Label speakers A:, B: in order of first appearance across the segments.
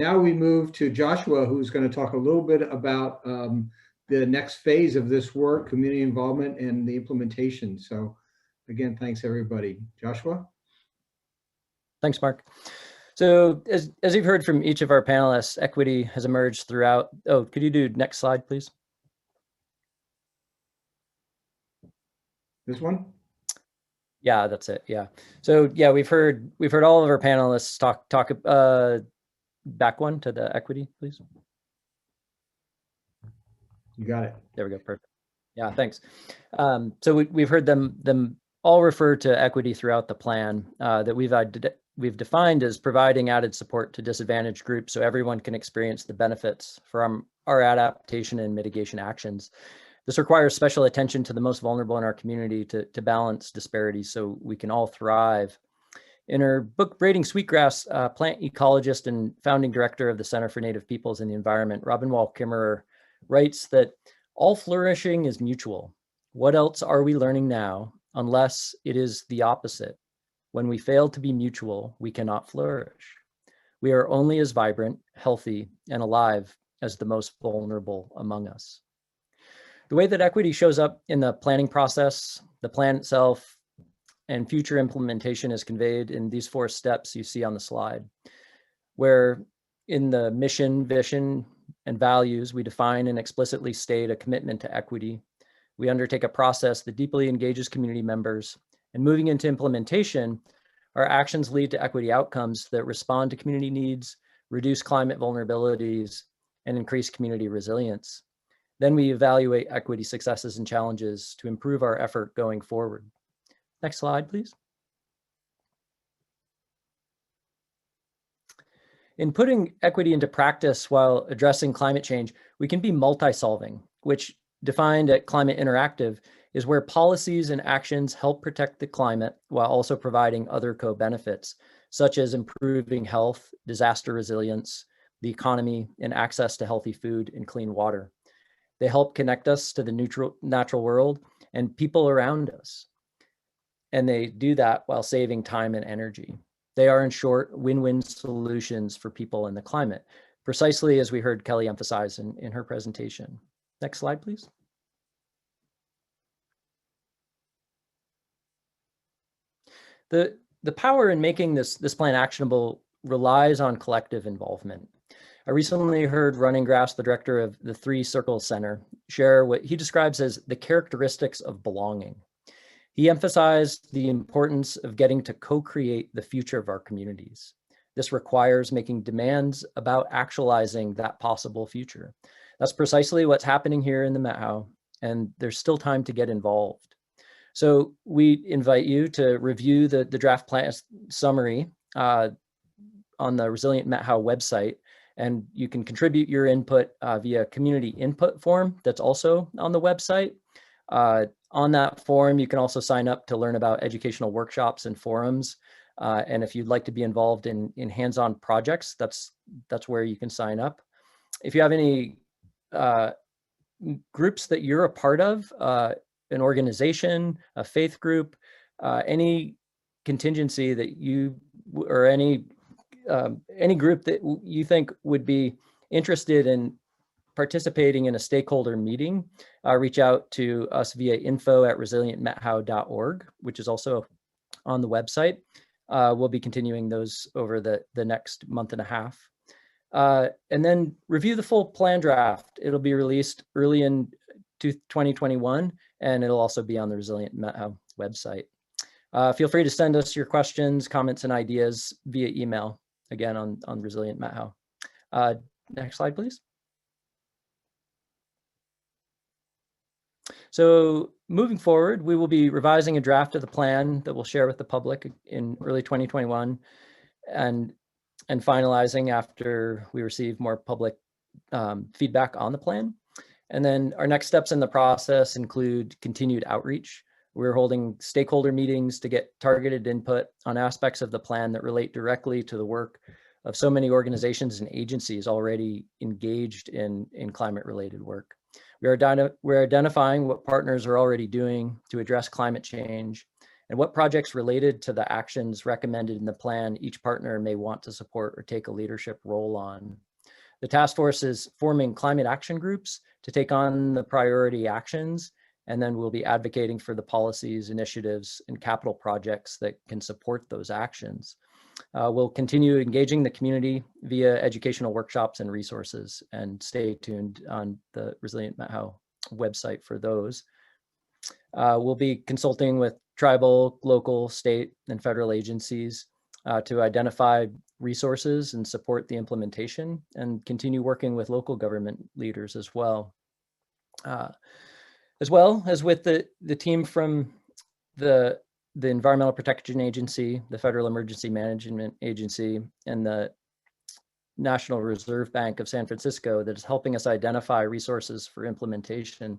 A: Now we move to Joshua, who's going to talk a little bit about the next phase of this work, community involvement and the implementation. So again, thanks everybody. Joshua?
B: Thanks, Mark. So as you've heard from each of our panelists, equity has emerged throughout. Oh, could you do next slide, please?
A: This one?
B: Yeah, that's it. Yeah. So yeah, we've heard all of our panelists talk back one to the equity, please.
A: You got it.
B: There we go. Perfect. Yeah, thanks. So we've heard them all refer to equity throughout the plan that we've defined as providing added support to disadvantaged groups so everyone can experience the benefits from our adaptation and mitigation actions. This requires special attention to the most vulnerable in our community to balance disparities so we can all thrive. In her book, Braiding Sweetgrass, plant ecologist and founding director of the Center for Native Peoples and the Environment, Robin Wall Kimmerer, writes that all flourishing is mutual. What else are we learning now unless it is the opposite? When we fail to be mutual, we cannot flourish. We are only as vibrant, healthy, and alive as the most vulnerable among us. The way that equity shows up in the planning process, the plan itself, and future implementation is conveyed in these 4 steps you see on the slide, where in the mission, vision, and values, we define and explicitly state a commitment to equity. We undertake a process that deeply engages community members, and moving into implementation, our actions lead to equity outcomes that respond to community needs, reduce climate vulnerabilities, and increase community resilience. Then we evaluate equity successes and challenges to improve our effort going forward. Next slide, please. In putting equity into practice while addressing climate change, we can be multi-solving, which defined at Climate Interactive is where policies and actions help protect the climate while also providing other co-benefits, such as improving health, disaster resilience, the economy, and access to healthy food and clean water. They help connect us to the natural world and people around us. And they do that while saving time and energy. They are, in short, win-win solutions for people and the climate, precisely as we heard Kelly emphasize in her presentation. Next slide, please. The power in making this plan actionable relies on collective involvement. I recently heard Running Grass, the director of the 3 Circles Center, share what he describes as the characteristics of belonging. He emphasized the importance of getting to co-create the future of our communities. This requires making demands about actualizing that possible future. That's precisely what's happening here in the Methow, and there's still time to get involved. So we invite you to review the draft plan summary on the Resilient Methow website, and you can contribute your input via community input form that's also on the website. On that form, you can also sign up to learn about educational workshops and forums. And if you'd like to be involved in hands-on projects, that's where you can sign up. If you have any groups that you're a part of, an organization, a faith group, any contingency that you, or any group that you think would be interested in participating in a stakeholder meeting, reach out to us via info@resilientmethow.org, which is also on the website. We'll be continuing those over the next month and a half. And then review the full plan draft. It'll be released early in 2021, and it'll also be on the Resilient Methow website. Feel free to send us your questions, comments, and ideas via email, again, on Resilient Methow. Next slide, please. So moving forward, we will be revising a draft of the plan that we'll share with the public in early 2021 and finalizing after we receive more public feedback on the plan. And then our next steps in the process include continued outreach. We're holding stakeholder meetings to get targeted input on aspects of the plan that relate directly to the work of so many organizations and agencies already engaged in climate-related work. We're identifying what partners are already doing to address climate change and what projects related to the actions recommended in the plan each partner may want to support or take a leadership role on. The task force is forming climate action groups to take on the priority actions, and then we'll be advocating for the policies, initiatives, and capital projects that can support those actions. We'll continue engaging the community via educational workshops and resources, and stay tuned on the Resilient Methow website for those. We'll be consulting with tribal, local, state, and federal agencies to identify resources and support the implementation, and continue working with local government leaders as well. As well as with the team from the Environmental Protection Agency, the Federal Emergency Management Agency, and the National Reserve Bank of San Francisco that is helping us identify resources for implementation.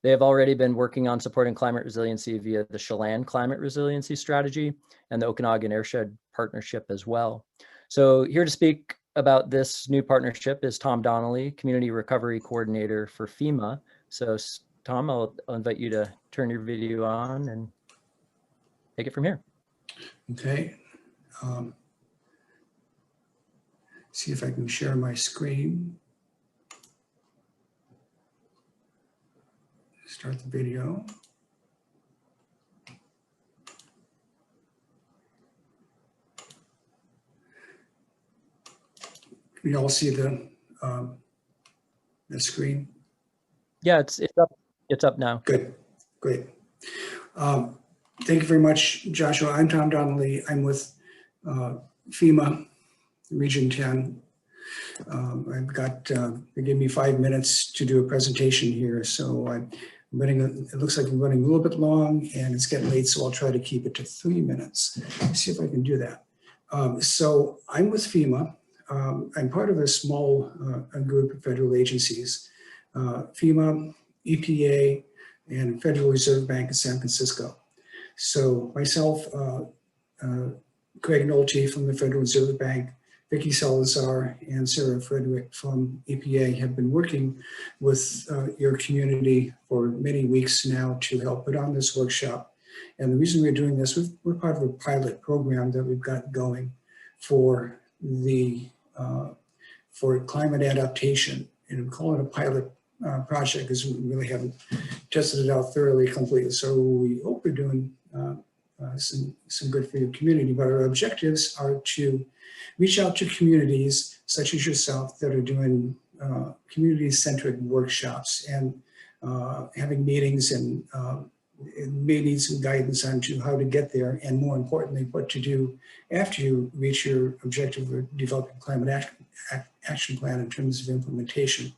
B: They have already been working on supporting climate resiliency via the Chelan Climate Resiliency Strategy and the Okanagan Airshed Partnership as well. So here to speak about this new partnership is Tom Donnelly, Community Recovery Coordinator for Fema. So Tom, I'll invite you to turn your video on and take it from here.
C: Okay. See if I can share my screen. Start the video. Can you all see the screen?
B: Yeah, it's up. It's up now.
C: Good, great. Thank you very much, Joshua. I'm Tom Donnelly. I'm with FEMA, Region 10. I've got, they gave me 5 minutes to do a presentation here, so I'm running, it looks like I'm running a little bit long and it's getting late, so I'll try to keep it to 3 minutes. Let's see if I can do that. So I'm with FEMA. I'm part of a small group of federal agencies, FEMA, EPA, and Federal Reserve Bank of San Francisco. So myself, Craig Nolte from the Federal Reserve Bank, Vicki Salazar, and Sarah Frederick from EPA have been working with your community for many weeks now to help put on this workshop. And the reason we're doing this, we're part of a pilot program that we've got going for the for climate adaptation, and we call it a pilot project because we really haven't tested it out thoroughly, completely. So we hope we're doing some good for your community, but our objectives are to reach out to communities such as yourself that are doing community-centered workshops and having meetings and may need some guidance on to how to get there, and more importantly, what to do after you reach your objective of developing climate action plan in terms of implementation.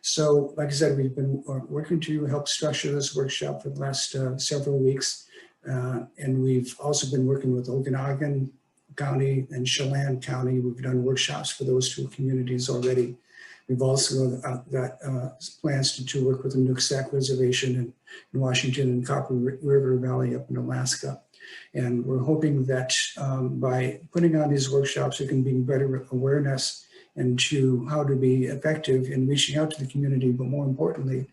C: So, like I said, we've been working to help structure this workshop for the last several weeks. And we've also been working with Okanagan County and Chelan County. We've done workshops for those two communities already. We've also got plans to work with the Nooksack Reservation in Washington and Copper River Valley up in Alaska. And we're hoping that by putting on these workshops, we can bring better awareness into how to be effective in reaching out to the community, but more importantly,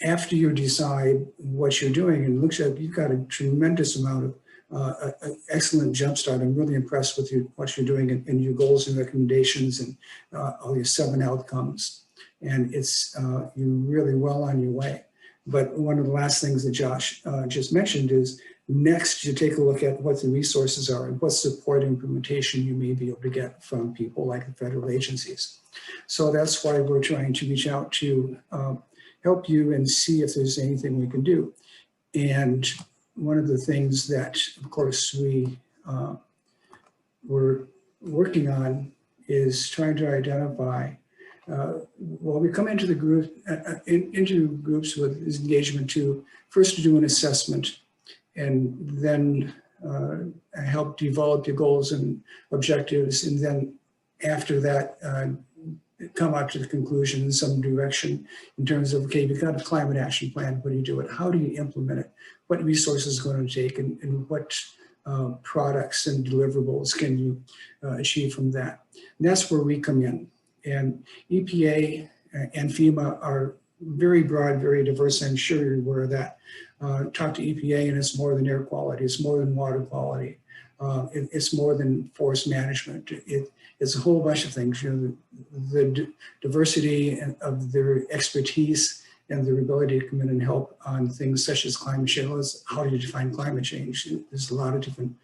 C: after you decide what you're doing, and it looks like you've got a tremendous amount of excellent jumpstart. I'm really impressed with what you're doing and your goals and recommendations and all your 7 outcomes. And it's you're really well on your way. But one of the last things that Josh just mentioned is next you take a look at what the resources are and what support implementation you may be able to get from people like the federal agencies. So that's why we're trying to reach out to help you and see if there's anything we can do. And one of the things that, of course, we're working on is trying to identify, well, we come into the group, into groups with this engagement to first do an assessment and then help develop your goals and objectives. And then after that, come out to the conclusion in some direction in terms of, okay, you've got a climate action plan, what do you do it? How do you implement it? What resources is going to take and what products and deliverables can you achieve from that? And that's where we come in. And EPA and FEMA are very broad, very diverse. I'm sure you're aware of that. talk to EPA, and it's more than air quality, it's more than water quality, it's more than forest management. It's a whole bunch of things. You know, the diversity of their expertise and their ability to come in and help on things such as climate change. How do you define climate change? There's a lot of different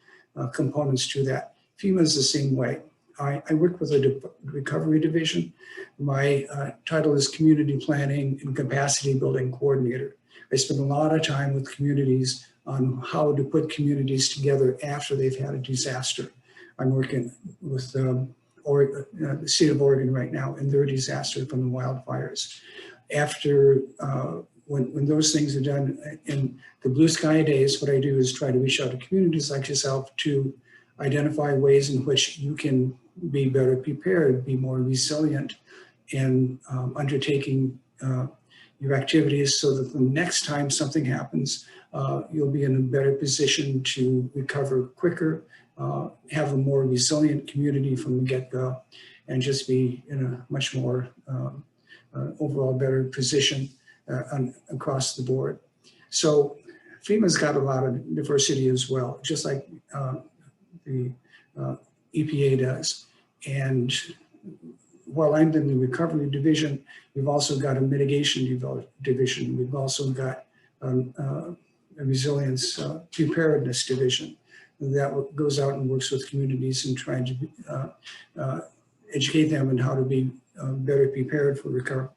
C: components to that. FEMA is the same way. I work with a recovery division. My title is Community Planning and Capacity Building Coordinator. I spend a lot of time with communities on how to put communities together after they've had a disaster. I'm working with the state of Oregon right now in their disaster from the wildfires. After, when those things are done in the blue sky days, what I do is try to reach out to communities like yourself to identify ways in which you can be better prepared, be more resilient in undertaking your activities so that the next time something happens, you'll be in a better position to recover quicker, have a more resilient community from the get-go, and just be in a much more overall better position across the board. So FEMA's got a lot of diversity as well, just like the EPA does. And while I'm in the recovery division, we've also got a mitigation division. We've also got a resilience preparedness division that goes out and works with communities and trying to educate them on how to be better prepared for recovery.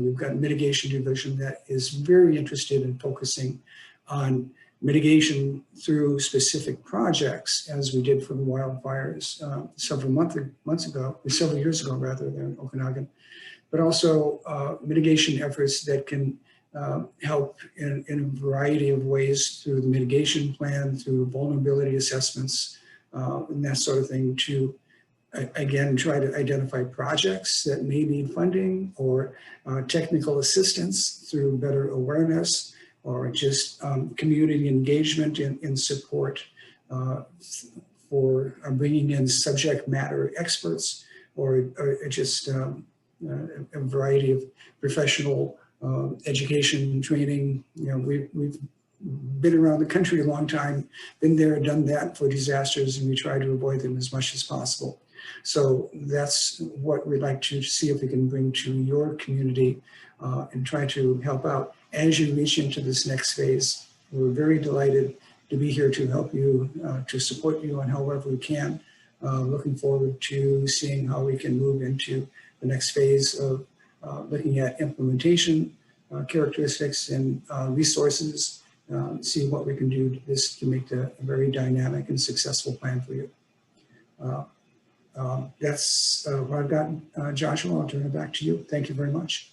C: We've got a mitigation division that is very interested in focusing on mitigation through specific projects, as we did for the wildfires several years ago rather, than Okanagan, but also mitigation efforts that can help in a variety of ways through the mitigation plan, through vulnerability assessments, and that sort of thing, to again try to identify projects that may need funding or technical assistance through better awareness, or just community engagement and support for bringing in subject matter experts, or just a variety of professional education and training. You know, we've been around the country a long time, been there, done that for disasters, and we try to avoid them as much as possible. So that's what we'd like to see if we can bring to your community and try to help out as you reach into this next phase. We're very delighted to be here to help you, to support you on however we can. Looking forward to seeing how we can move into the next phase of looking at implementation characteristics and resources, see what we can do to make a very dynamic and successful plan for you. That's what I've got, Joshua. I'll turn it back to you. Thank you very much.